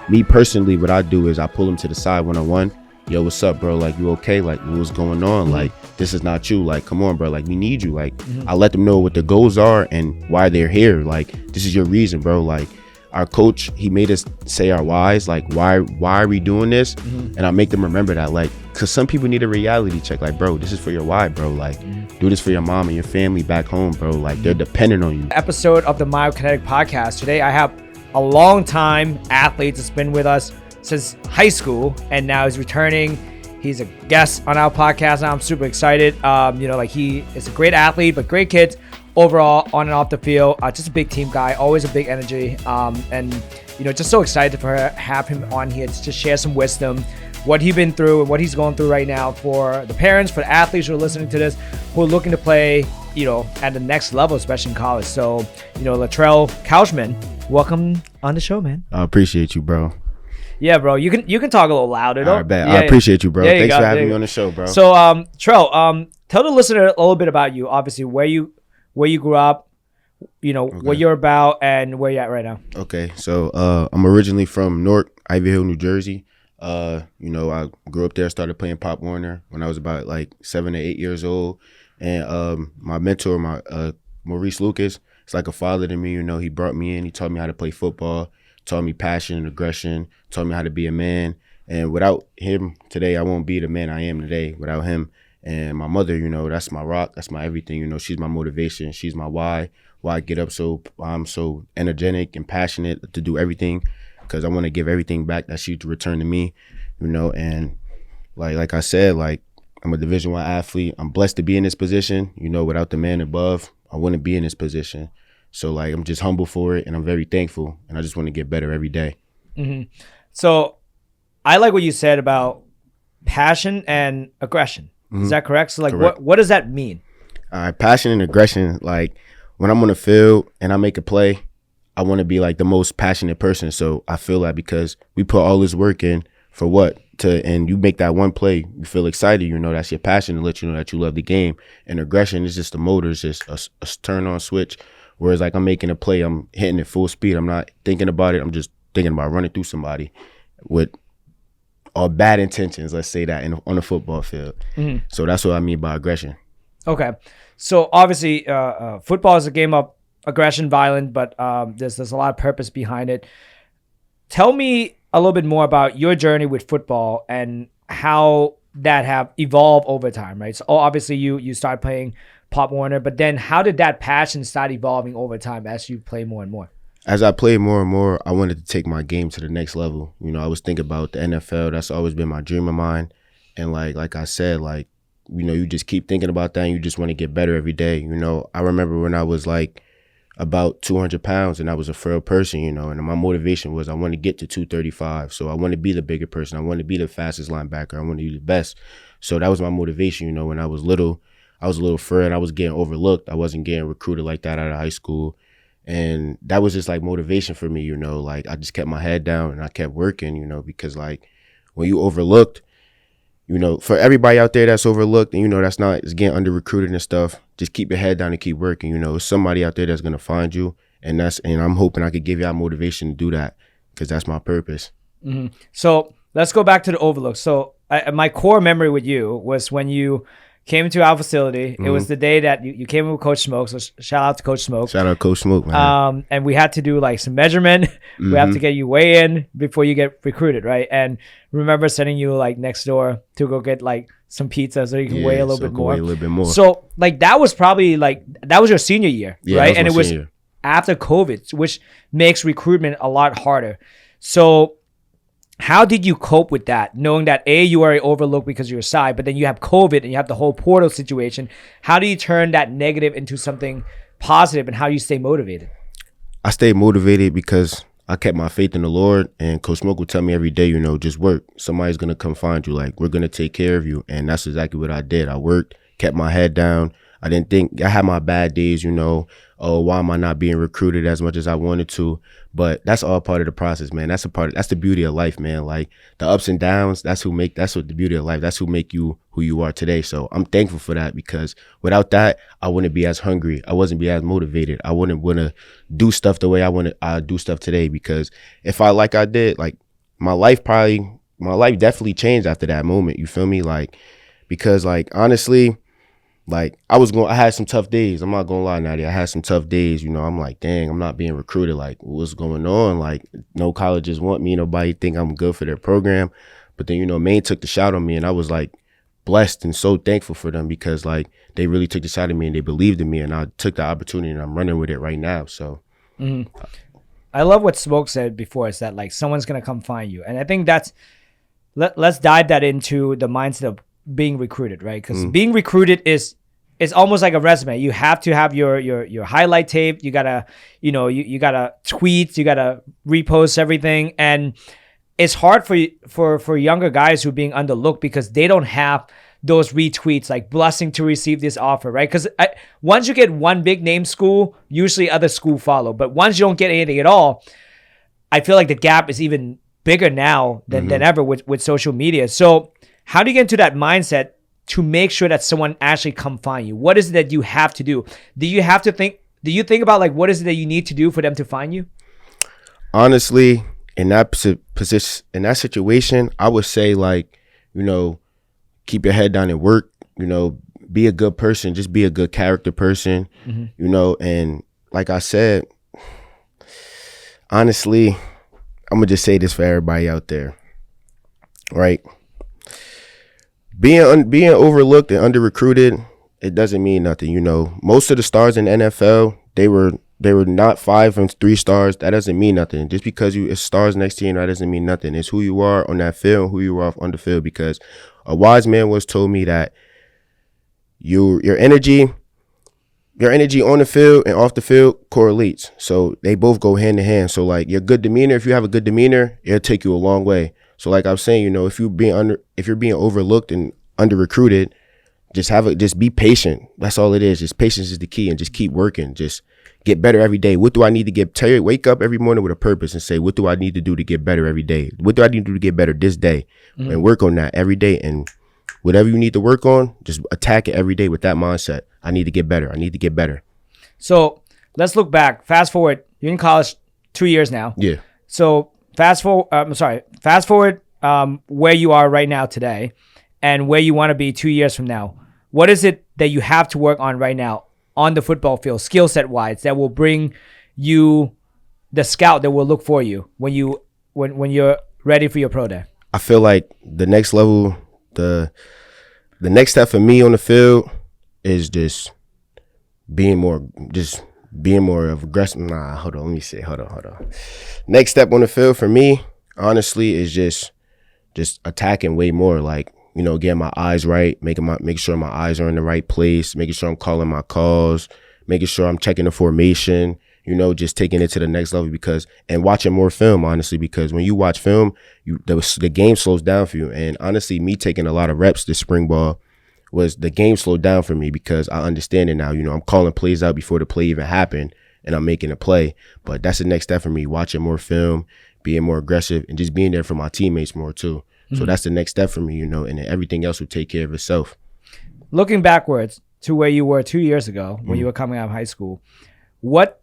me personally, what I do is I pull him to the side one-on-one. Yo, what's up, bro? Like, you okay? Like, what's going on? Like, this is not you. Like, come on, bro. Like, we need you. Like, I let them know what the goals are and why they're here. Like, this is your reason, bro. Like, our coach, he made us say our whys. Like, why are we doing this? And I make them remember that. Like, because some people need a reality check. Like, bro, this is for your why, bro. Like, do this for your mom and your family back home, bro. Like, they're dependent on you. Episode of the Myokinetix podcast. Today, I have a long-time athlete that's been with us since high school, and now he's returning. He's a guest on our podcast now. I'm super excited. He is a great athlete, but great kid overall on and off the field. Just a big team guy, always a big energy, and just so excited for have him on here to just share some wisdom, what he's been through and what he's going through right now for the parents, for the athletes who are listening to this, who are looking to play, at the next level, especially in college. So, Latrell Couchman, welcome on the show, man. I appreciate you, bro. Yeah, bro. You can talk a little louder, though. All right, I appreciate you, bro. Thanks for having me on the show, bro. So, Trell, tell the listener a little bit about you. Obviously, where you grew up, what you're about, and where you're at right now. Okay, so I'm originally from Newark, Ivy Hill, New Jersey. I grew up there, started playing Pop Warner when I was about like 7 to 8 years old. And my mentor, Maurice Lucas, it's like a father to me. He brought me in. He taught me how to play football, taught me passion and aggression, taught me how to be a man. And without him today, I won't be the man I am today without him. And my mother, that's my rock. That's my everything. She's my motivation. She's my why I get up I'm so energetic and passionate to do everything, because I want to give everything back that she returned to me, and like I said, like, I'm a Division I athlete. I'm blessed to be in this position. Without the man above, I wouldn't be in this position. So, like, I'm just humble for it, and I'm very thankful, and I just want to get better every day. So, I like what you said about passion and aggression. Is that correct? So, like, correct. What does that mean? Passion and aggression, like, when I'm on the field and I make a play, I want to be, like, the most passionate person. So, I feel that because we put all this work in for what? And you make that one play, you feel excited, that's your passion to let you know that you love the game. And aggression is just the motor, it's just a turn on switch. Whereas, like, I'm making a play, I'm hitting it full speed. I'm not thinking about it. I'm just thinking about running through somebody with all bad intentions, let's say that, on the football field. So that's what I mean by aggression. Okay. So obviously, football is a game of aggression, violent, but there's a lot of purpose behind it. Tell me a little bit more about your journey with football and how that have evolved over time, right? So obviously you started playing Pop Warner, but then how did that passion start evolving over time as you play more and more? As I played more and more, I wanted to take my game to the next level. I was thinking about the NFL. That's always been my dream of mine. And like I said, like, you just keep thinking about that and you just want to get better every day. I remember when I was like about 200 pounds and I was a frail person, and my motivation was I want to get to 235. So I want to be the bigger person. I want to be the fastest linebacker. I want to be the best. So that was my motivation. When I was little, I was a little frail and I was getting overlooked. I wasn't getting recruited like that out of high school. And that was just like motivation for me, like I just kept my head down and I kept working, because like when you overlooked, for everybody out there that's overlooked and, that's not, is getting under recruited and stuff, just keep your head down and keep working. There's somebody out there that's going to find you. And I'm hoping I could give y'all motivation to do that, because that's my purpose. So let's go back to the overlook. So my core memory with you was when you came to our facility. It was the day that you came in with Coach Smoke. So shout out to Coach Smoke. Shout out Coach Smoke, man. And we had to do like some measurement. We have to get you weigh in before you get recruited, right? And remember sending you like next door to go get like some pizza so you can weigh a little bit more. Weigh a little bit more. So like that was probably like, that was your senior year, right? And it was after COVID, which makes recruitment a lot harder. So how did you cope with that, knowing that A, you are overlooked because of your side, but then you have COVID and you have the whole portal situation? How do you turn that negative into something positive, and how do you stay motivated? I stayed motivated because I kept my faith in the Lord, and Coach Smoke would tell me every day, just work. Somebody's going to come find you. Like, we're going to take care of you. And that's exactly what I did. I worked, kept my head down. I didn't think, I had my bad days, oh, why am I not being recruited as much as I wanted to? But that's all part of the process, man. That's the beauty of life, man. Like, the ups and downs, that's what the beauty of life. That's who make you who you are today. So I'm thankful for that, because without that, I wouldn't be as hungry. I wasn't be as motivated. I wouldn't want to do stuff the way I do stuff today, because if I did, like, my life definitely changed after that moment. You feel me? Like, because like honestly, like I had some tough days. I'm not gonna lie, Natty. I had some tough days. You know, I'm like, dang, I'm not being recruited. Like, what's going on? Like, no colleges want me. Nobody think I'm good for their program. But then, you know, Maine took the shot on me, and I was like blessed and so thankful for them because like they really took the shot at me and they believed in me, and I took the opportunity and I'm running with it right now. So. Mm-hmm. I love what Smoke said before. Is that like someone's gonna come find you, and I think that's let's dive that into the mindset of being recruited, right? Because being recruited is almost like a resume. You have to have your highlight tape. You gotta, you gotta tweet. You gotta repost everything, and it's hard for younger guys who are being underlooked because they don't have those retweets, like blessing to receive this offer, right? Because once you get one big name school, usually other school follow. But once you don't get anything at all, I feel like the gap is even bigger now than ever with social media. So how do you get into that mindset to make sure that someone actually come find you? What is it that you have to do? Do you think about like what is it that you need to do for them to find you? Honestly, in that position, in that situation, I would say like, keep your head down and work, be a good person, just be a good character person, and like I said, honestly, I'm gonna just say this for everybody out there, right? Being overlooked and under recruited, it doesn't mean nothing. Most of the stars in the NFL, they were not 5 and 3 stars. That doesn't mean nothing. Just because it's stars next to you, that doesn't mean nothing. It's who you are on that field, who you are on the field. Because a wise man once told me that your energy on the field and off the field correlates. So they both go hand in hand. So like your good demeanor, if you have a good demeanor, it'll take you a long way. So like I'm saying, if you're being overlooked and under recruited, just be patient. That's all it is. Just patience is the key, and just keep working. Just get better every day. What do I need to wake up every morning with a purpose and say, what do I need to do to get better every day? What do I need to do to get better this day? And work on that every day. And whatever you need to work on, just attack it every day with that mindset. I need to get better. I need to get better. So let's look back. Fast forward. You're in college 2 years now. Yeah. So fast forward where you are right now today and where you want to be 2 years from now. What is it that you have to work on right now on the football field, skill set wise, that will bring you the scout that will look for you when you're ready for your pro day? I feel like the next level, the next step for me on the field is just being more of aggressive. Hold on. Next step on the field for me, honestly, is just attacking way more. Like, getting my eyes right, making sure my eyes are in the right place, making sure I'm calling my calls, making sure I'm checking the formation, just taking it to the next level and watching more film, honestly, because when you watch film, the game slows down for you. And honestly, me taking a lot of reps this spring ball was the game slowed down for me because I understand it now. I'm calling plays out before the play even happened and I'm making a play. But that's the next step for me, watching more film, being more aggressive, and just being there for my teammates more too. So that's the next step for me, and then everything else will take care of itself. Looking backwards to where you were 2 years ago when you were coming out of high school, what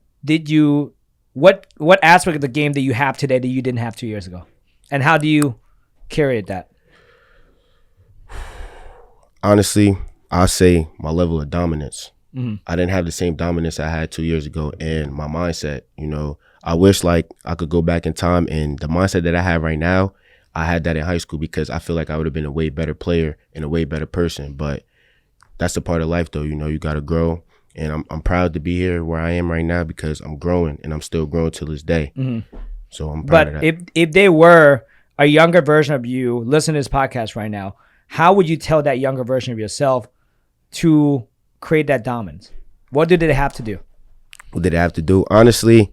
aspect of the game that you have today that you didn't have 2 years ago? And how do you carry that? Honestly, I'll say my level of dominance. I didn't have the same dominance I had 2 years ago, and my mindset, I wish like I could go back in time, and the mindset that I have right now, I had that in high school because I feel like I would have been a way better player and a way better person. But that's a part of life, though. You got to grow. And I'm proud to be here where I am right now because I'm growing, and I'm still growing till this day. So I'm proud of that. But if they were a younger version of you listening to this podcast right now, how would you tell that younger version of yourself to create that dominance? What did they have to do? What did I have to do? Honestly,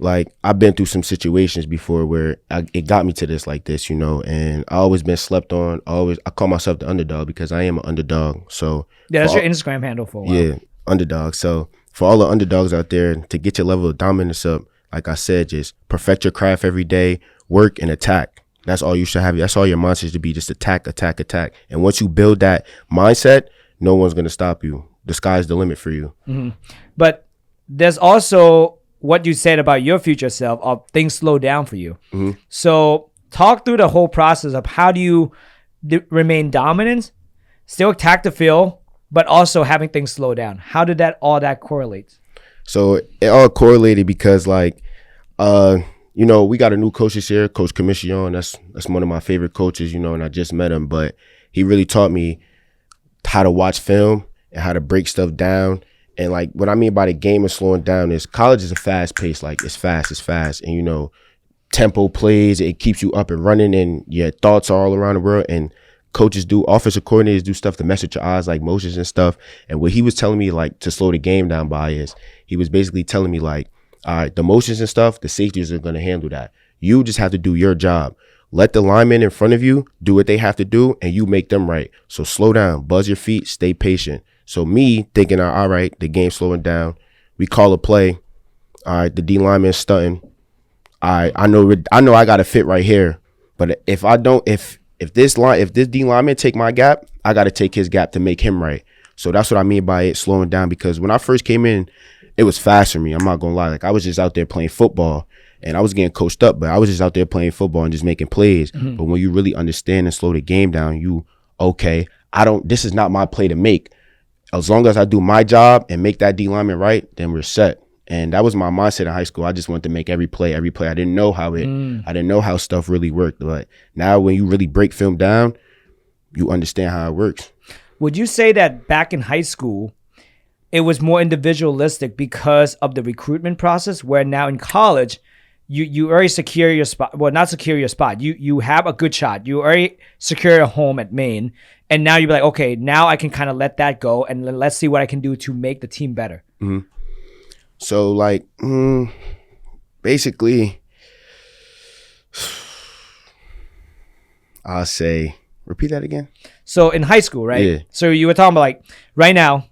like I've been through some situations before where it got me to this like this, and I always been slept on. I call myself the underdog because I am an underdog. So yeah, that's your Instagram handle for a while. Yeah, underdog. So for all the underdogs out there, to get your level of dominance up, like I said, just perfect your craft every day, work and attack. That's all you should have. That's all your mindset should be, just attack. And once you build that mindset, no one's going to stop you. The sky's the limit for you. But there's also what you said about your future self of things slow down for you. So talk through the whole process of how do you remain dominant, still attack the field, but also having things slow down. How did all that correlate? So it all correlated because like, we got a new coach this year, Coach Commission. That's one of my favorite coaches, and I just met him, but he really taught me how to watch film and how to break stuff down. And like what I mean by the game is slowing down is college is a fast pace, like it's fast. And tempo plays, it keeps you up and running and your thoughts are all around the world. And offensive coordinators do stuff to mess with your eyes, like motions and stuff. And what he was telling me like to slow the game down by is he was basically telling me like, all right, the motions and stuff, the safeties are going to handle that. You just have to do your job. Let the linemen in front of you do what they have to do and you make them right. So slow down, buzz your feet, stay patient. So me thinking, all right, the game's slowing down. We call a play. All right, the D lineman stunting. All right, I know I got to fit right here. But if I don't, if this D lineman take my gap, I got to take his gap to make him right. So that's what I mean by it slowing down, because when I first came in, it was fast for me. I'm not going to lie. Like I was just out there playing football and I was getting coached up, but I was just out there playing football and just making plays. Mm-hmm. But when you really understand and slow the game down, this is not my play to make. As long as I do my job and make that D lineman right, then we're set. And that was my mindset in high school. I just wanted to make every play. I didn't know how stuff really worked. But now when you really break film down, you understand how it works. Would you say that back in high school, it was more individualistic because of the recruitment process, where now in college, you already secure your spot. Well, not secure your spot. You have a good shot. You already secure a home at Maine. And now you're like, okay, now I can kind of let that go and let's see what I can do to make the team better. Mm-hmm. So like, basically, I'll say, repeat that again. So in high school, right? Yeah. So you were talking about like, right now,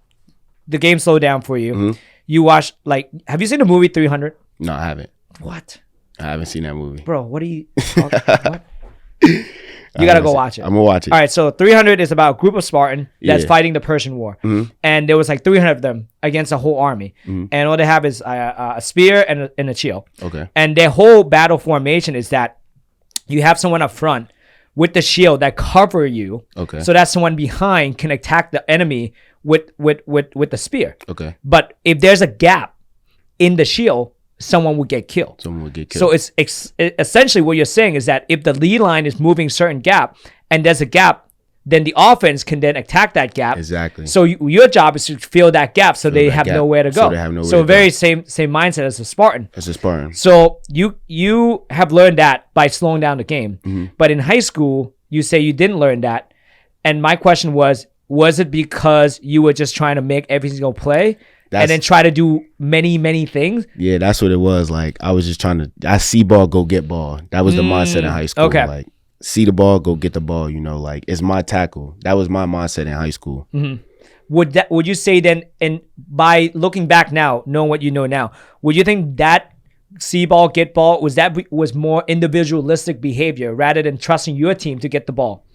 the game slowed down for you. Mm-hmm. You watch, like, have you seen the movie 300? No, I haven't. What? I haven't seen that movie. Bro, what are you talking about? You got to go watch it. I'm going to watch it. All right, so 300 is about a group of Spartan that's fighting the Persian War. Mm-hmm. And there was like 300 of them against a whole army. Mm-hmm. And all they have is a spear and a shield. Okay. And their whole battle formation is that you have someone up front with the shield that cover you. Okay. So that someone behind can attack the enemy with the spear. Okay. But if there's a gap in the shield, someone would get killed. So it's essentially what you're saying is that if the lead line is moving certain gap and there's a gap, then the offense can then attack that gap. Exactly. So your job is to fill that gap so they have nowhere to go. So very same mindset as a Spartan. So you have learned that by slowing down the game. Mm-hmm. But in high school, you say you didn't learn that. And my question was it because you were just trying to make every single play? And then try to do many, many things? Yeah, that's what it was. Like, I was just I see ball, go get ball. That was the mindset in high school. Okay. Like, see the ball, go get the ball, like, it's my tackle. That was my mindset in high school. Mm-hmm. Would you say then, and by looking back now, knowing what you know now, would you think that see ball, get ball, was more individualistic behavior rather than trusting your team to get the ball?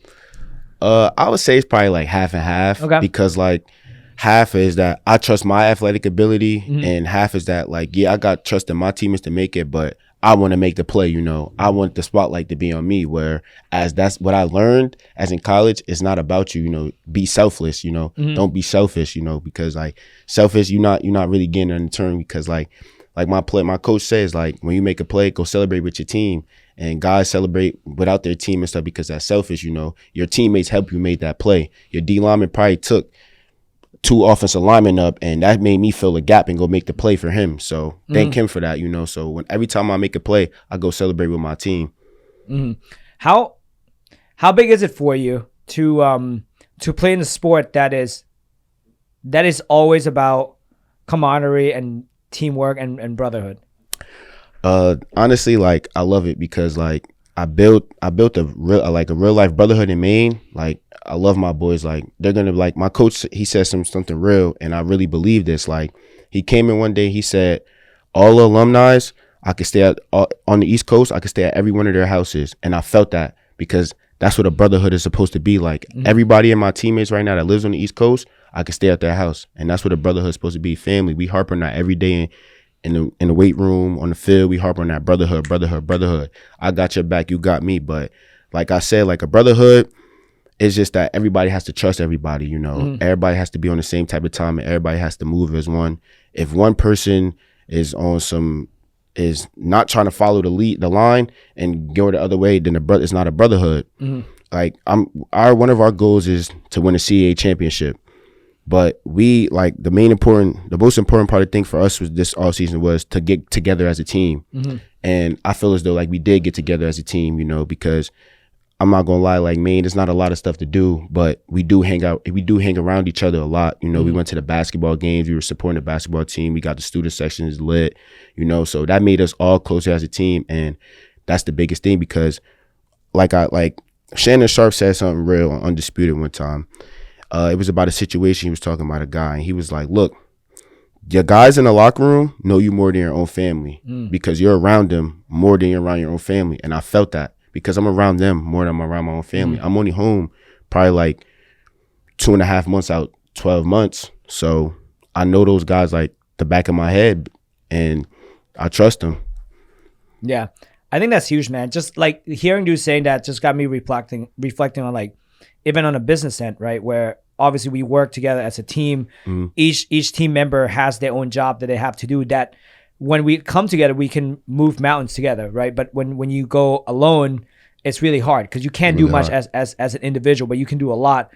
I would say it's probably like half and half. Okay. Because, like, half is that I trust my athletic ability, mm-hmm. and half is that, like, yeah, I got trust in my teammates to make it, but I want to make the play, I want the spotlight to be on me, whereas that's what I learned as in college. It's not about you, be selfless, mm-hmm. Don't be selfish, because, like, selfish, you're not really getting in turn, because like my coach says, like, when you make a play, go celebrate with your team. And guys celebrate without their team and stuff because that's selfish, Your teammates help you make that play. Your D lineman probably took 2 offensive linemen up, and that made me fill a gap and go make the play for him. So thank him for that, So every time I make a play, I go celebrate with my team. Mm-hmm. How big is it for you to play in a sport that is always about camaraderie and teamwork and brotherhood? Honestly, like, I love it because, like, I built a real life brotherhood in Maine. Like, I love my boys. Like, they're gonna, like, my coach, he said something real, and I really believe this. Like, he came in one day, he said, all the alumni, I could stay on the East Coast, I could stay at every one of their houses, and I felt that because that's what a brotherhood is supposed to be. Like, mm-hmm. Everybody in my teammates right now that lives on the East Coast, I could stay at their house, and that's what a brotherhood is supposed to be. Family, we harp on that every day in the weight room, on the field, we harp on that brotherhood. I got your back, you got me. But like I said, like a brotherhood, it's just that everybody has to trust everybody, you know. Everybody has to be on the same type of time, and everybody has to move as one. If one person is not trying to follow the line and go the other way, then it's not a brotherhood. Like one of our goals is to win a CAA championship. But we like the most important part of the thing for us was this all season was to get together as a team. And I feel as though like we did get together as a team, you know, because I'm not gonna lie, like Maine, there's not a lot of stuff to do, but we do hang around each other a lot. You know, we went to the basketball games, we were supporting the basketball team, we got the student sections lit, you know, so that made us all closer as a team. And that's the biggest thing, because like Shannon Sharp said something real on Undisputed one time. It was about a situation. He was talking about a guy, and he was like, look, your guys in the locker room know you more than your own family because you're around them more than you're around your own family. And I felt that because I'm around them more than I'm around my own family. I'm only home probably like 2.5 months out, 12 months. So I know those guys like the back of my head, and I trust them. Yeah. I think that's huge, man. Just like hearing you saying that just got me reflecting on like, even on a business end, right? Where obviously we work together as a team. Each team member has their own job that they have to do, that when we come together, we can move mountains together, right? But when you go alone, it's really hard because you can't do much as an individual, but you can do a lot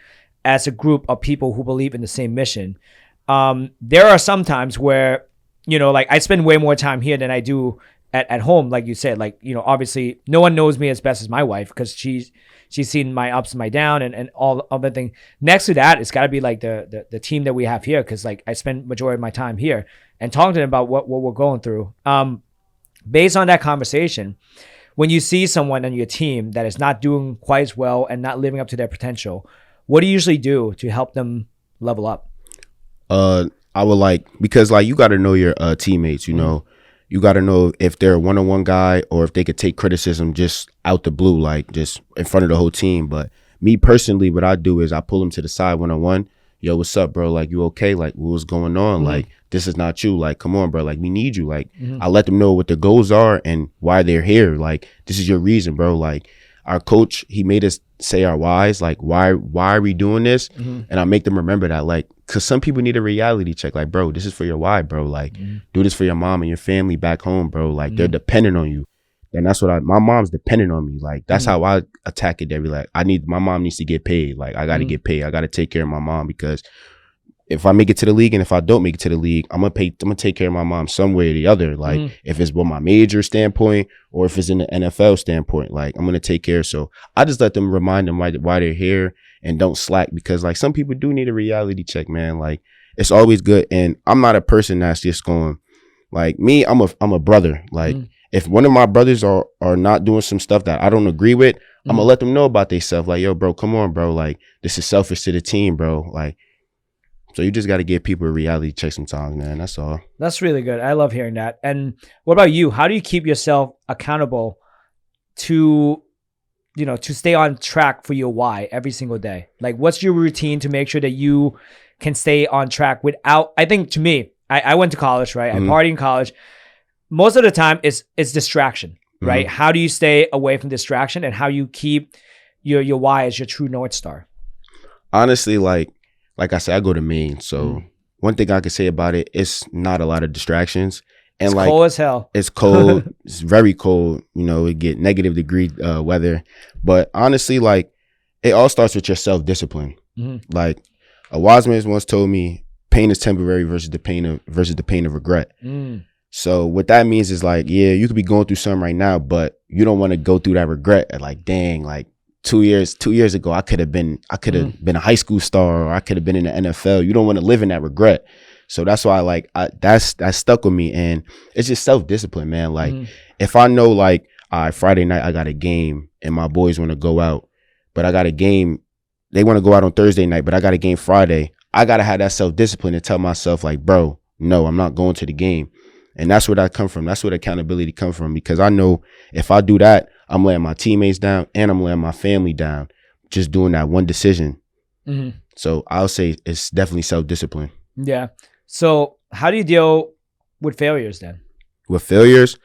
as a group of people who believe in the same mission. There are some times where, you know, like I spend way more time here than I do at home. Like you said, like, you know, obviously no one knows me as best as my wife because she's seen my ups and my down and all other things. Next to that, it's got to be like the team that we have here, because like I spend majority of my time here and talking to them about what we're going through. Based on that conversation, when you see someone on your team that is not doing quite as well and not living up to their potential, what do you usually do to help them level up? I would because you got to know your teammates, you know. You got to know if they're a one-on-one guy or if they could take criticism just out the blue, like just in front of the whole team. But me personally, what I do is I pull them to the side one-on-one. Yo, what's up, bro? Like, you okay? Like, what's going on? Like, this is not you. Like, come on, bro. Like, we need you. Like, I let them know what their goals are and why they're here. Like, this is your reason, bro. Like, our coach, he made us say our whys. Like, why are we doing this? And I make them remember that, like, because some people need a reality check. Like, bro, this is for your why, bro. Like, do this for your mom and your family back home, bro. Like, they're dependent on you. And that's what my mom's dependent on me. Like, that's how I attack it. Every like, my mom needs to get paid. Like, I got to get paid. I got to take care of my mom, because if I make it to the league and if I don't make it to the league, I'm gonna take care of my mom some way or the other. Like, if it's from my major standpoint or if it's in the NFL standpoint, like, I'm gonna take care. So I just let them remind them why they're here and don't slack, because like some people do need a reality check, man. Like, it's always good. And I'm not a person that's just going like me. I'm a brother. Like, if one of my brothers are not doing some stuff that I don't agree with, I'm gonna let them know about themselves. Like, yo, bro, come on, bro. Like, this is selfish to the team, bro. Like, so you just got to give people a reality check sometimes, man. That's all. That's really good. I love hearing that. And what about you? How do you keep yourself accountable to, you know, to stay on track for your why every single day? Like, what's your routine to make sure that you can stay on track without, I think to me, I went to college, right? I partied in college. Most of the time it's distraction, right? How do you stay away from distraction, and how you keep your why as your true North Star? Honestly, like I said, I go to Maine. So one thing I can say about it, it's not a lot of distractions. And it's cold as hell. It's cold. It's very cold. You know, it get negative degree weather. But honestly, like, it all starts with your self-discipline. Like, a wise man once told me, pain is temporary versus the pain of regret. So what that means is, like, yeah, you could be going through something right now, but you don't want to go through that regret at, like, dang, like, 2 years ago, I could have been a high school star, or I could have been in the NFL. You don't want to live in that regret. So that's why, that's stuck with me. And it's just self-discipline, man. Like, if I know, like, all right, Friday night I got a game and my boys want to go out, but I got a game, they want to go out on Thursday night, but I got a game Friday, I got to have that self-discipline to tell myself, like, bro, no, I'm not going to the game. And that's where that come from. That's where the accountability come from, because I know if I do that, I'm letting my teammates down and I'm letting my family down just doing that one decision. So I'll say it's definitely self-discipline. Yeah. So how do you deal with failures then? with failures,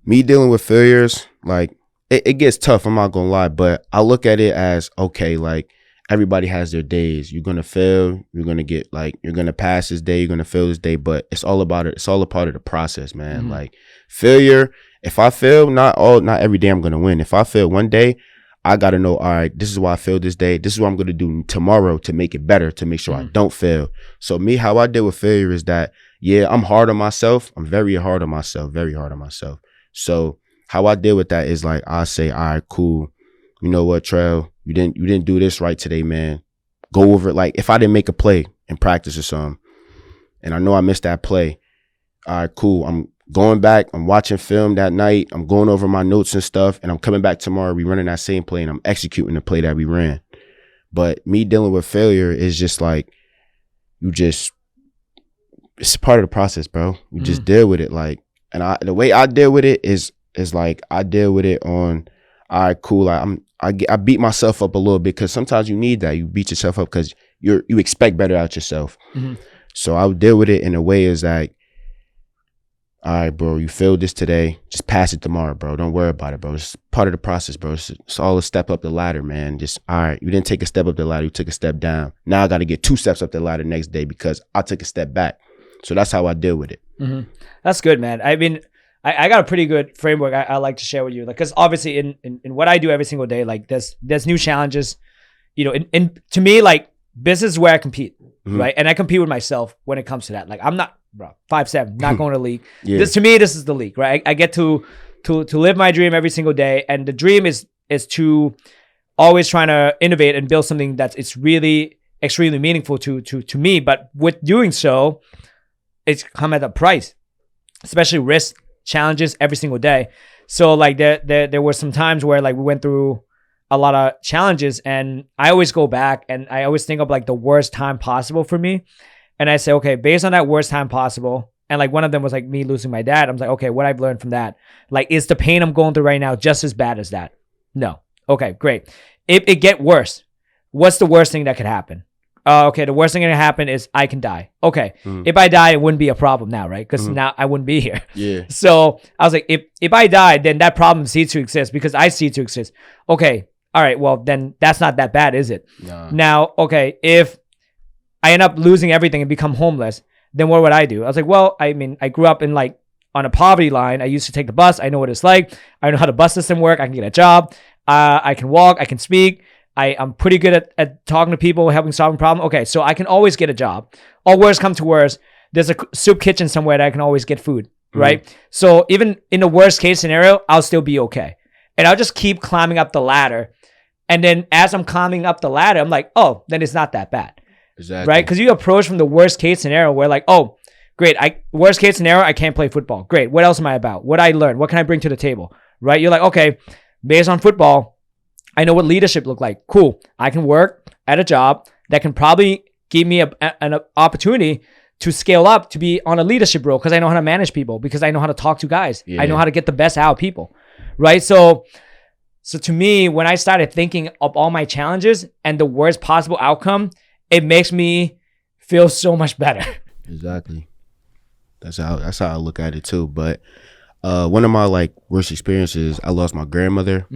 me dealing with failures, like it gets tough. I'm not gonna lie, but I look at it as okay, like everybody has their days. You're gonna fail. You're gonna get like you're gonna pass this day. You're gonna fail this day, but it's all about it. It's all a part of the process, man. Like failure. If I fail, not every day I'm gonna win. If I fail one day, I gotta know. All right, this is why I failed this day. This is what I'm gonna do tomorrow to make it better. To make sure I don't fail. So me, how I deal with failure is that I'm hard on myself. I'm very hard on myself. Very hard on myself. So how I deal with that is like I say, all right, cool. You know what, Trell? You didn't do this right today, man. Go over it. Like if I didn't make a play in practice or something, and I know I missed that play, all right, cool. I'm going back. I'm watching film that night. I'm going over my notes and stuff, and I'm coming back tomorrow. We running that same play, and I'm executing the play that we ran. But me dealing with failure is just like it's part of the process, bro. You just deal with it, like. And the way I deal with it is like I deal with it on, all right, cool. I beat myself up a little bit because sometimes you need that. You beat yourself up because you expect better out yourself. So I would deal with it in a way is like, all right, bro, you failed this today. Just pass it tomorrow, bro. Don't worry about it, bro. It's part of the process, bro. It's all a step up the ladder, man. Just, all right, you didn't take a step up the ladder. You took a step down. Now I got to get 2 steps up the ladder next day because I took a step back. So that's how I deal with it. That's good, man. I mean, I got a pretty good framework I like to share with you. Like, because obviously in what I do every single day, like there's new challenges, you know, and to me, like this is where I compete, right? And I compete with myself when it comes to that. Like I'm not, bro, 5'7", not going to the league. This is the league, right? I get to live my dream every single day. And the dream is to always trying to innovate and build something it's really extremely meaningful to me. But with doing so, it's come at a price, especially risk challenges every single day. So like there were some times where like we went through a lot of challenges, and I always go back and I always think of like the worst time possible for me. And I say, okay, based on that worst time possible, and like one of them was like me losing my dad. I'm like, okay, what I've learned from that, like, is the pain I'm going through right now just as bad as that? No. Okay, great. If it get worse, what's the worst thing that could happen? Okay, the worst thing that can happen is I can die. Okay, if I die, it wouldn't be a problem now, right? Because now I wouldn't be here. Yeah. So I was like, if I die, then that problem ceases to exist because I cease to exist. Okay, all right, well, then that's not that bad, is it? Nah. Now, okay, if I end up losing everything and become homeless, then what would I do? I was like, well, I mean, I grew up in like on a poverty line. I used to take the bus. I know what it's like. I know how the bus system works. I can get a job. I can walk. I can speak. I'm pretty good at talking to people, helping solve a problem. Okay, so I can always get a job. Or worse come to worse, there's a soup kitchen somewhere that I can always get food, right? So even in the worst case scenario, I'll still be okay. And I'll just keep climbing up the ladder. And then as I'm climbing up the ladder, I'm like, oh, then it's not that bad. Exactly. Right? Because you approach from the worst case scenario where like, oh, great. Worst case scenario, I can't play football. Great. What else am I about? What I learned? What can I bring to the table? Right? You're like, okay, based on football, I know what leadership look like. Cool. I can work at a job that can probably give me an opportunity to scale up to be on a leadership role because I know how to manage people, because I know how to talk to guys. I know how to get the best out of people. Right? So to me, when I started thinking of all my challenges and the worst possible outcome, it makes me feel so much better. Exactly. That's how I look at it too. But one of my like worst experiences, I lost my grandmother.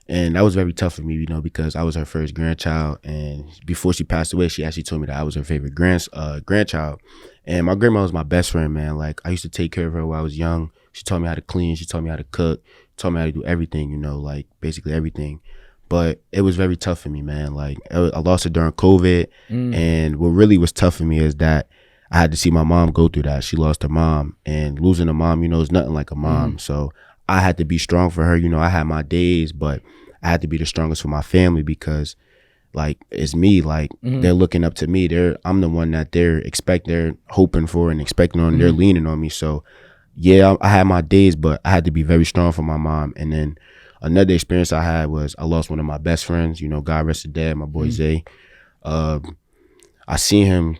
And that was very tough for me, you know, because I was her first grandchild. And before she passed away, she actually told me that I was her favorite grandchild. And my grandma was my best friend, man. Like, I used to take care of her while I was young. She taught me how to clean. She taught me how to cook. Taught me how to do everything, you know, like basically everything. But it was very tough for me, man. Like, I lost her during COVID. And what really was tough for me is that I had to see my mom go through that. She lost her mom. And losing a mom, you know, is nothing like a mom. So I had to be strong for her. You know, I had my days, but I had to be the strongest for my family because, like, it's me. Like, they're looking up to me. I'm the one that they're hoping for and expecting on. They're leaning on me. So, yeah, I had my days, but I had to be very strong for my mom. And then another experience I had was I lost one of my best friends. You know, God rest his dad, my boy Zay. I seen him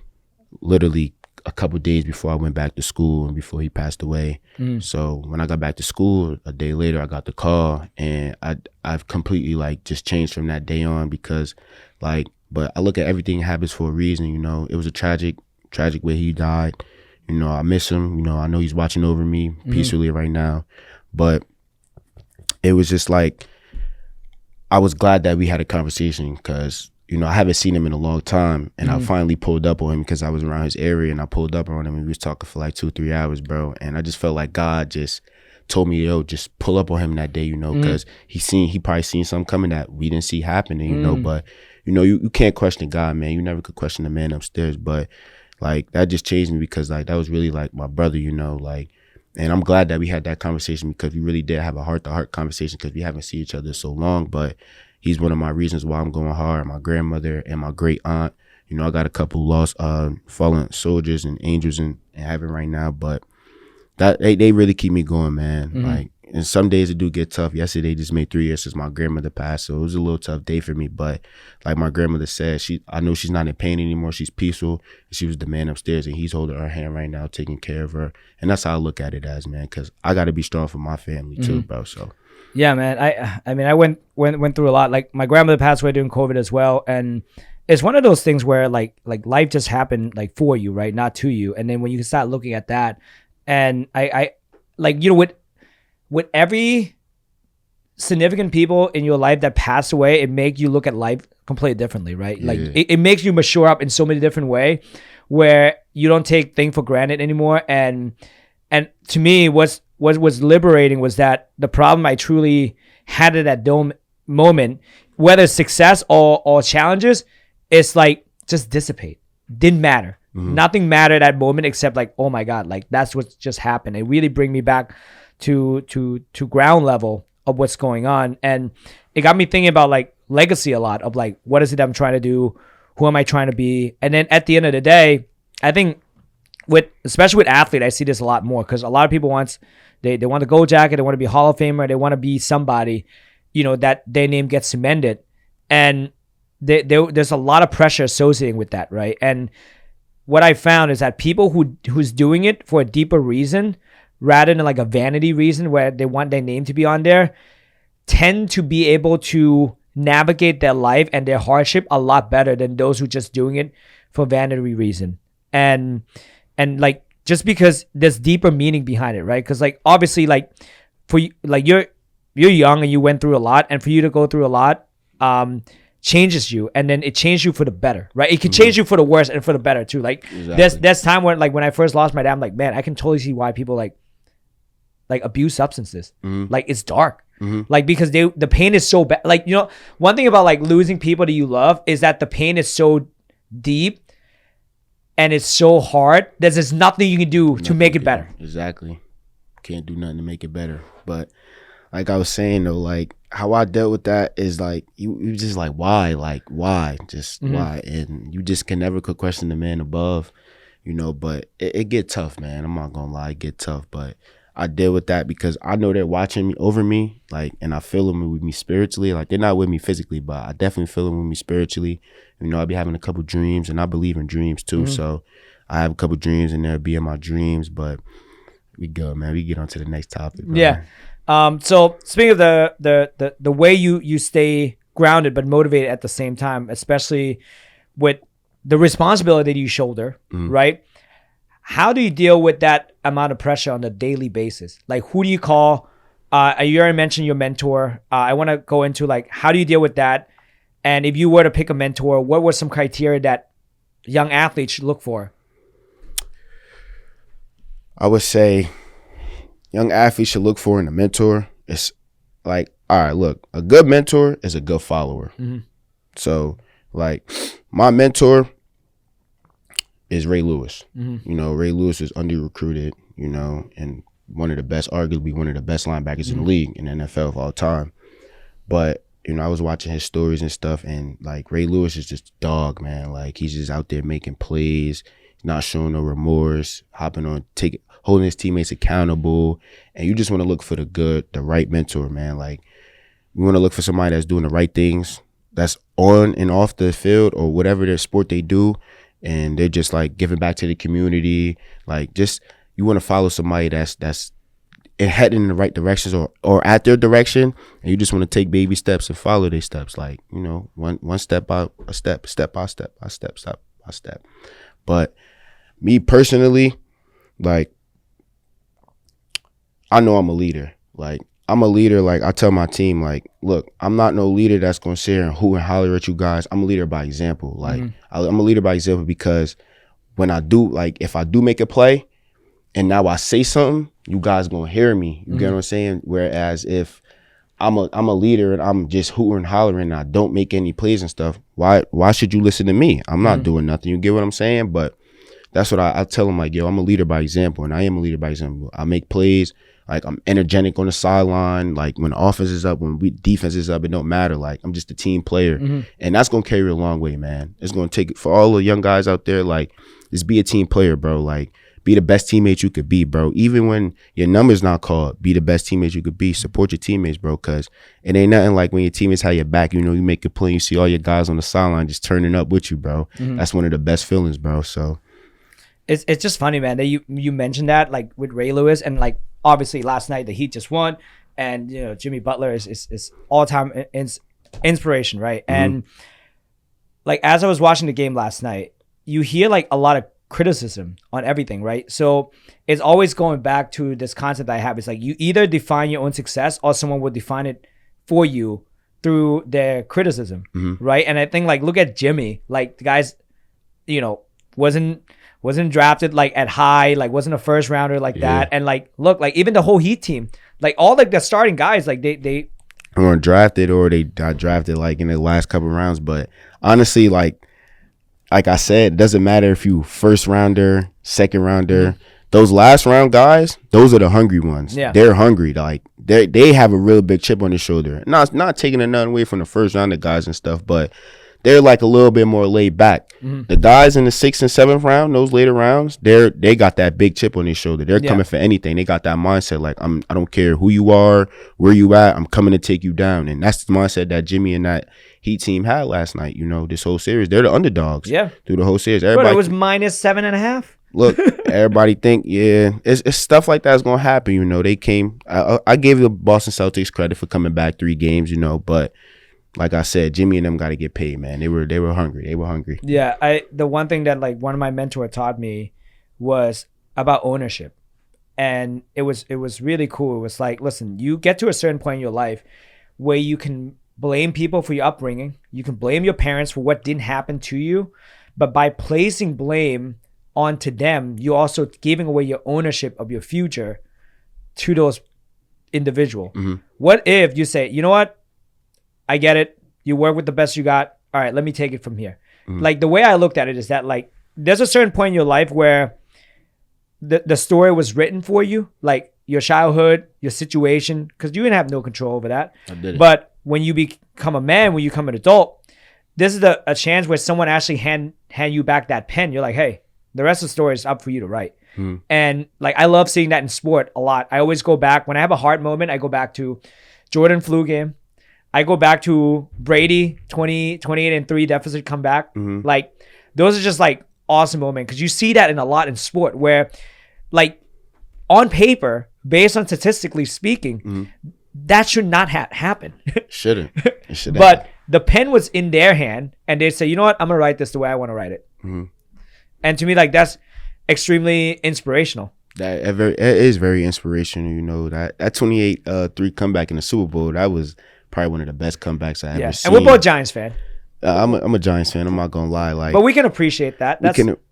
literally a couple of days before I went back to school and before he passed away. So when I got back to school, a day later, I got the call, and I've completely like just changed from that day on because like, but I look at everything happens for a reason, you know. It was a tragic way he died. You know, I miss him. You know, I know he's watching over me peacefully right now. But it was just like, I was glad that we had a conversation because, you know, I haven't seen him in a long time. And I finally pulled up on him because I was around his area, and I pulled up on him and we was talking for like 2-3 hours, bro. And I just felt like God just told me, yo, just pull up on him that day, you know, because he probably seen something coming that we didn't see happening, you know. But, you know, you can't question God, man. You never could question the man upstairs. But like, that just changed me because like, that was really like my brother, you know, like. And I'm glad that we had that conversation because we really did have a heart-to-heart conversation because we haven't seen each other so long. But he's one of my reasons why I'm going hard. My grandmother and my great aunt. You know, I got a couple lost fallen soldiers and angels in heaven right now. But that they really keep me going, man. Like, and some days it do get tough. Yesterday just made 3 years since my grandmother passed, so it was a little tough day for me. But like my grandmother said, I know she's not in pain anymore. She's peaceful. She was the man upstairs, and he's holding her hand right now, taking care of her. And that's how I look at it as, man, because I got to be strong for my family too, bro. So yeah, man. I mean, I went through a lot. Like my grandmother passed away during COVID as well, and it's one of those things where like life just happened like for you, right, not to you. And then when you can start looking at that, and I like, you know, with every significant people in your life that pass away, it makes you look at life completely differently, right? Yeah. Like it makes you mature up in so many different ways where you don't take things for granted anymore. And to me, what was liberating was that the problem I truly had at that moment, whether success or challenges, it's like just dissipate. Didn't matter. Nothing mattered at that moment except like, oh my God, like that's what just happened. It really bring me back to ground level of what's going on. And it got me thinking about like legacy a lot of like, what is it I'm trying to do? Who am I trying to be? And then at the end of the day, I think especially with athlete, I see this a lot more because a lot of people they want the gold jacket, they want to be a Hall of Famer, they want to be somebody, you know, that their name gets cemented. And there's a lot of pressure associated with that, right? And what I found is that people who's doing it for a deeper reason, rather than like a vanity reason where they want their name to be on there, tend to be able to navigate their life and their hardship a lot better than those who just doing it for vanity reason. And like, just because there's deeper meaning behind it, right? Because like, obviously, like for you, like you're young and you went through a lot, and for you to go through a lot, changes you, and then it changed you for the better, right? It can change you for the worse and for the better too. Like there's time when like when I first lost my dad, I'm like, man, I can totally see why people like abuse substances. Like it's dark. Like because the pain is so bad. Like, you know, one thing about like losing people that you love is that the pain is so deep and it's so hard that there's nothing you can do to make it better. Exactly. Can't do nothing to make it better. But like I was saying though, like how I dealt with that is like you just like why, just why, and you just can never question the man above, you know. But it get tough, man. I'm not gonna lie, it get tough. But I deal with that because I know they're watching me over me, like, and I feel them with me spiritually. Like they're not with me physically, but I definitely feel them with me spiritually. You know, I be having a couple dreams, and I believe in dreams too. So I have a couple dreams, and they'll be in my dreams. But we go, man. We get on to the next topic. Bro. Yeah. So speaking of the way you stay grounded but motivated at the same time, especially with the responsibility that you shoulder, right? How do you deal with that amount of pressure on a daily basis? Like, who do you call? You already mentioned your mentor. I want to go into like, how do you deal with that? And if you were to pick a mentor, what were some criteria that young athletes should look for? I would say young athletes should look for in a mentor. It's like, all right, look, a good mentor is a good follower. So like my mentor is Ray Lewis. You know, Ray Lewis is under recruited, you know, and arguably one of the best linebackers in the league, in the NFL of all time. But, you know, I was watching his stories and stuff, and like Ray Lewis is just a dog, man. Like he's just out there making plays, not showing no remorse, holding his teammates accountable. And you just want to look for the right mentor, man. Like you want to look for somebody that's doing the right things, that's on and off the field or whatever their sport they do, and they're just like giving back to the community. Like just, you want to follow somebody that's heading in the right directions or at their direction, and you just want to take baby steps and follow their steps. Like, you know, one step by a step by step. But me personally, like, I know I'm a leader. Like, I'm a leader. Like, I tell my team, like, look, I'm not no leader that's going to sit here and hoot and holler at you guys. I'm a leader by example. Like, I'm a leader by example because when I do, like, if I do make a play and now I say something, you guys going to hear me. You get what I'm saying? Whereas if I'm a leader and I'm just hooting and hollering and I don't make any plays and stuff, why should you listen to me? I'm not doing nothing. You get what I'm saying? But that's what I tell them, like, yo, I'm a leader by example, and I am a leader by example. I make plays. Like, I'm energetic on the sideline. Like, when the offense is up, when defense is up, it don't matter. Like, I'm just a team player. And that's going to carry a long way, man. It's going to take, for all the young guys out there, like, just be a team player, bro. Like, be the best teammate you could be, bro. Even when your number's not called, be the best teammate you could be. Support your teammates, bro, because it ain't nothing like when your teammates have your back. You know, you make a play, you see all your guys on the sideline just turning up with you, bro. That's one of the best feelings, bro. So it's just funny, man, that you mentioned that, like, with Ray Lewis, and, like, obviously last night the Heat just won, and, you know, Jimmy Butler is all-time inspiration, right? And, like, as I was watching the game last night, you hear, like, a lot of criticism on everything, right? So it's always going back to this concept I have. It's like, you either define your own success or someone will define it for you through their criticism, right? And I think, like, look at Jimmy. Like, the guy's, you know, wasn't drafted, like, at high, like, wasn't a first rounder like that. And, like, look, like, even the whole Heat team, like, all, like, the starting guys, like, they weren't drafted, or they got drafted, like, in the last couple of rounds. But honestly, like I said, it doesn't matter if you first rounder, second rounder. Those last round guys, those are the hungry ones. Yeah. They're hungry. Like, they have a real big chip on their shoulder. Not taking nothing away from the first round of guys and stuff, but they're, like, a little bit more laid back. The guys in the 6th and 7th round, those later rounds, they got that big chip on their shoulder. They're coming for anything. They got that mindset, like, I don't care who you are, where you at, I'm coming to take you down. And that's the mindset that Jimmy and that Heat team had last night. You know, this whole series, they're the underdogs. Yeah, through the whole series. Everybody, but it was minus 7.5. Look, everybody think, it's stuff like that's gonna happen. You know, they came. I gave the Boston Celtics credit for coming back 3 games. You know, but like I said, Jimmy and them got to get paid, man. They were hungry. They were hungry. Yeah, the one thing that, like, one of my mentors taught me was about ownership, and it was really cool. It was like, listen, you get to a certain point in your life where you can blame people for your upbringing. You can blame your parents for what didn't happen to you, but by placing blame onto them, you're also giving away your ownership of your future to those individual. What if you say, you know what? I get it. You work with the best you got. All right, let me take it from here. Like, the way I looked at it is that, like, there's a certain point in your life where the story was written for you, like your childhood, your situation, because you didn't have no control over that. I did it. But when you become a man, when you become an adult, this is a chance where someone actually hand you back that pen. You're like, hey, the rest of the story is up for you to write. And, like, I love seeing that in sport a lot. I always go back, when I have a heart moment, I go back to Jordan flu game. I go back to Brady 28-3 deficit comeback. Like, those are just, like, awesome moments, because you see that in a lot in sport where, like, on paper, based on statistically speaking, that should not happen. Shouldn't. It shouldn't. But the pen was in their hand, and they say, you know what, I'm gonna write this the way I want to write it. And to me, like, that's extremely inspirational. It is very inspirational. You know, that 28-3 comeback in the Super Bowl, that was probably one of the best comebacks I ever seen. And we're both Giants fans. I'm a Giants fan. I'm not gonna lie. Like, but we can appreciate that.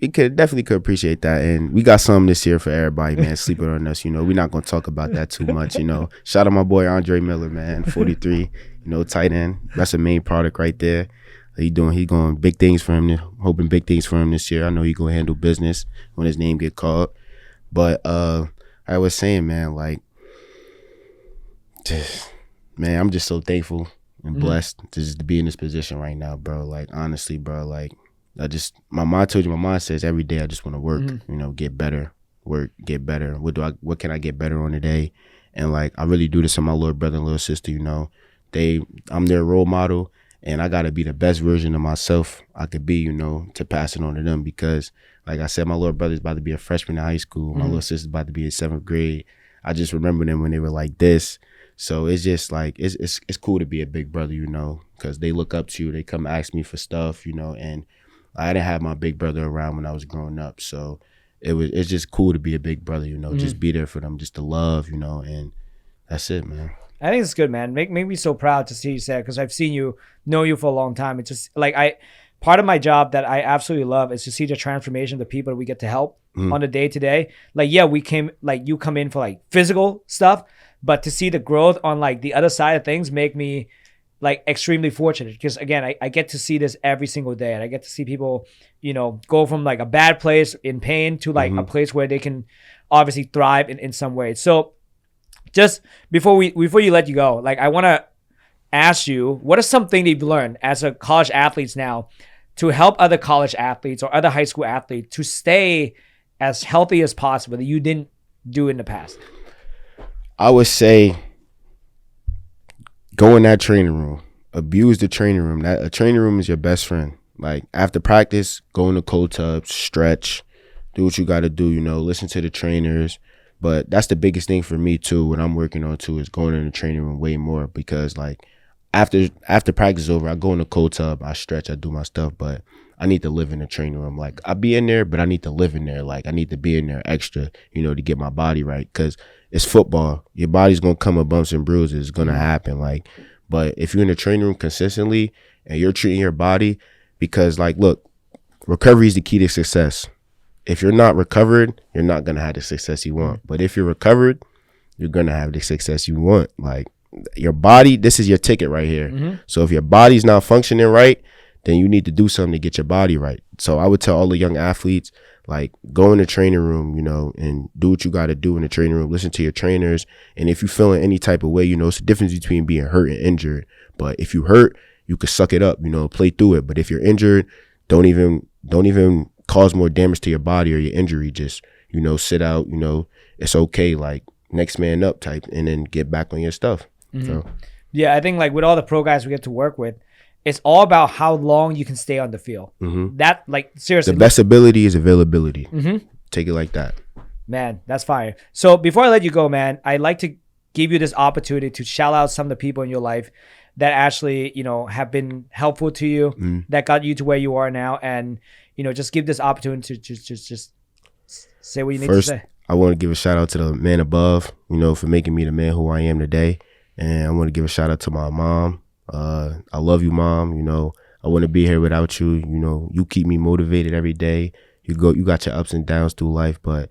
We could definitely appreciate that, and we got something this year for everybody, man. Sleeping on us, you know. We're not gonna talk about that too much, you know. Shout out my boy Andre Miller, man, 43, you know, tight end. That's a main product right there. He going big things for him. Hoping big things for him this year. I know he gonna handle business when his name get called. But I was saying, man, like, man, I'm just so thankful and blessed to just be in this position right now, bro. Like, honestly, bro, like, my mind says every day I just want to work, you know, get better, get better. What can I get better on today? And, like, I really do this for my little brother and little sister, you know. I'm their role model, and I got to be the best version of myself I could be, you know, to pass it on to them, because, like I said, my little brother's about to be a freshman in high school. My little sister's about to be in 7th grade. I just remember them when they were like this. So it's just like, it's cool to be a big brother, you know, because they look up to you. They come ask me for stuff, you know, and I didn't have my big brother around when I was growing up. So it's just cool to be a big brother, just be there for them, just to love, and that's it, man. I think it's good, man. Make me so proud to see you say it, because I've seen you, know you for a long time. It's just like part of my job that I absolutely love is to see the transformation of the people that we get to help on the day to day. Like, yeah, you come in for like physical stuff, but to see the growth on like the other side of things make me like extremely fortunate, because again, I get to see this every single day, and I get to see people, go from like a bad place in pain to like a place where they can obviously thrive in some way. So just before you let you go, like I want to ask you, what is something that you've learned as a college athlete now to help other college athletes or other high school athletes to stay as healthy as possible that you didn't do in the past? I would say go in that training room, abuse the training room. That a training room is your best friend. Like after practice, go in the cold tub, stretch, do what you got to do, listen to the trainers. But that's the biggest thing for me too, what I'm working on too, is going in the training room way more, because like after practice is over, I go in the cold tub, I stretch, I do my stuff, but I need to live in the training room. Like I be in there, but I need to live in there. Like I need to be in there extra, to get my body right, because it's football. Your body's going to come with bumps and bruises. It's going to happen. Like, but if you're in the training room consistently and you're treating your body, because like, look, recovery is the key to success. If you're not recovered, you're not going to have the success you want. But if you're recovered, you're going to have the success you want. Like your body, this is your ticket right here. So if your body's not functioning right, then you need to do something to get your body right. So I would tell all the young athletes, like, go in the training room, and do what you got to do in the training room. Listen to your trainers. And if you're feeling any type of way, it's the difference between being hurt and injured. But if you hurt, you could suck it up, play through it. But if you're injured, don't even cause more damage to your body or your injury. Just, sit out, it's okay. Like next man up type, and then get back on your stuff. So, yeah, I think like with all the pro guys we get to work with, it's all about how long you can stay on the field. That, like, seriously, the best ability is availability. Take it like that. Man, that's fire. So before I let you go, man, I'd like to give you this opportunity to shout out some of the people in your life that actually, have been helpful to you, that got you to where you are now, and just give this opportunity to just say what you need to say. I want to give a shout out to the man above, for making me the man who I am today, and I want to give a shout out to my mom. I love you, Mom. I wouldn't be here without you. You keep me motivated every day. You got your ups and downs through life, but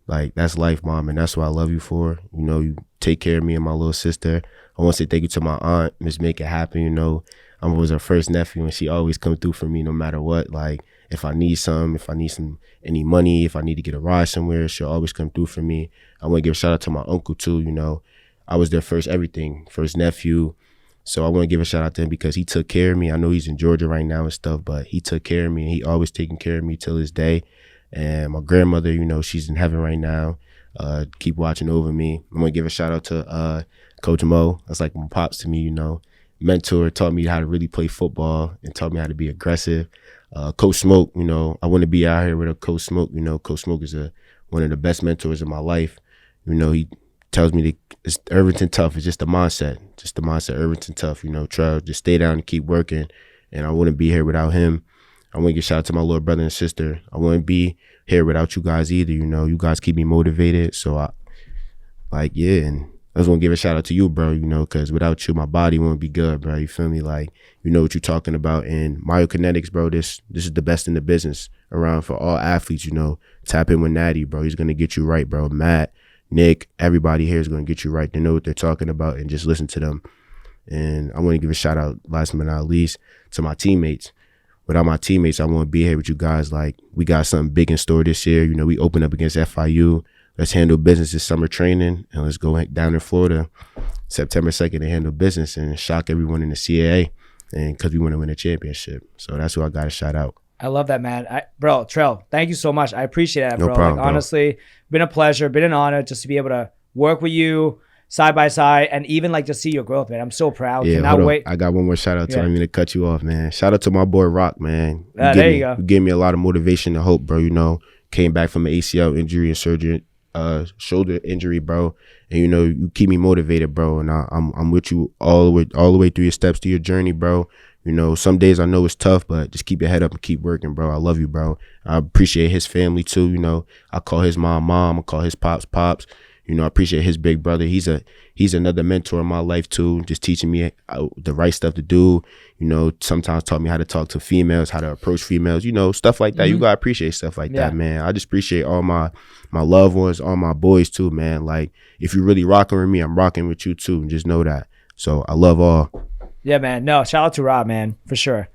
like that's life, Mom, and that's what I love you for. You take care of me and my little sister. I want to say thank you to my aunt, Miss Make It Happen. I was her first nephew, and she always come through for me no matter what. Like if I need any money, if I need to get a ride somewhere, she'll always come through for me. I want to give a shout out to my uncle too. I was their first everything, first nephew. So I want to give a shout out to him because he took care of me. I know he's in Georgia right now and stuff, but he took care of me, and he always taking care of me till this day. And my grandmother, she's in heaven right now. Keep watching over me. I'm going to give a shout out to Coach Mo. That's like my pops to me, mentor, taught me how to really play football and taught me how to be aggressive. Coach Smoke, I want to be out here with a Coach Smoke. Coach Smoke is one of the best mentors in my life. He tells me it's Irvington tough. It's just the mindset. Irvington tough. Try just stay down and keep working. And I wouldn't be here without him. I want to give a shout out to my little brother and sister. I wouldn't be here without you guys either. You guys keep me motivated. So and I just want to give a shout out to you, bro. Because without you, my body won't be good, bro. You feel me? Like, you know what you're talking about. And Myokinetix, bro, this is the best in the business around for all athletes. Tap in with Natty, bro. He's gonna get you right, bro. Matt, Nick, everybody here is going to get you right. They know what they're talking about, and just listen to them. And I want to give a shout out, last but not least, to my teammates. Without my teammates, I won't be here with you guys. Like, we got something big in store this year. We open up against FIU. Let's handle business this summer training, and let's go down in Florida September 2nd and handle business and shock everyone in the CAA, and because we want to win a championship. So that's who I got to shout out. I love that, man. Bro, Trell, thank you so much. I appreciate that, bro. No problem, like, honestly, been a pleasure, been an honor just to be able to work with you side by side and even like to see your growth, man. I'm so proud. Yeah, Cannot wait. I got one more shout out to I mean to cut you off, man. Shout out to my boy Rock, man. There you go. You gave me a lot of motivation and hope, bro. Came back from an ACL injury and surgery, shoulder injury, bro. And you keep me motivated, bro. And I'm with you all the way through your steps to your journey, bro. You know, some days I know it's tough, but just keep your head up and keep working, bro. I love you, bro. I appreciate his family too. You know, I call his mom, I call his pops. You know, I appreciate his big brother. He's another mentor in my life too, just teaching me the right stuff to do. You know, sometimes taught me how to talk to females, how to approach females. You know, stuff like that. You gotta appreciate stuff like that, man. I just appreciate all my loved ones, all my boys too, man. Like, if you really rocking with me, I'm rocking with you too. And just know that. So I love all. Yeah, man. No, shout out to Rob, man, for sure.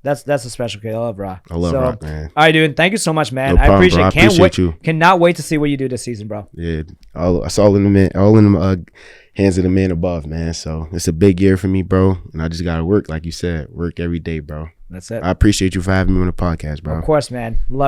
That's a special kid. I love Rob. I love Rob, man. All right, dude. Thank you so much, man. No problem, I appreciate bro. it. I appreciate you. Cannot wait to see what you do this season, bro. Yeah, it's all in the hands of the man above, man. So it's a big year for me, bro. And I just gotta work, like you said, work every day, bro. That's it. I appreciate you for having me on the podcast, bro. Of course, man. Love it.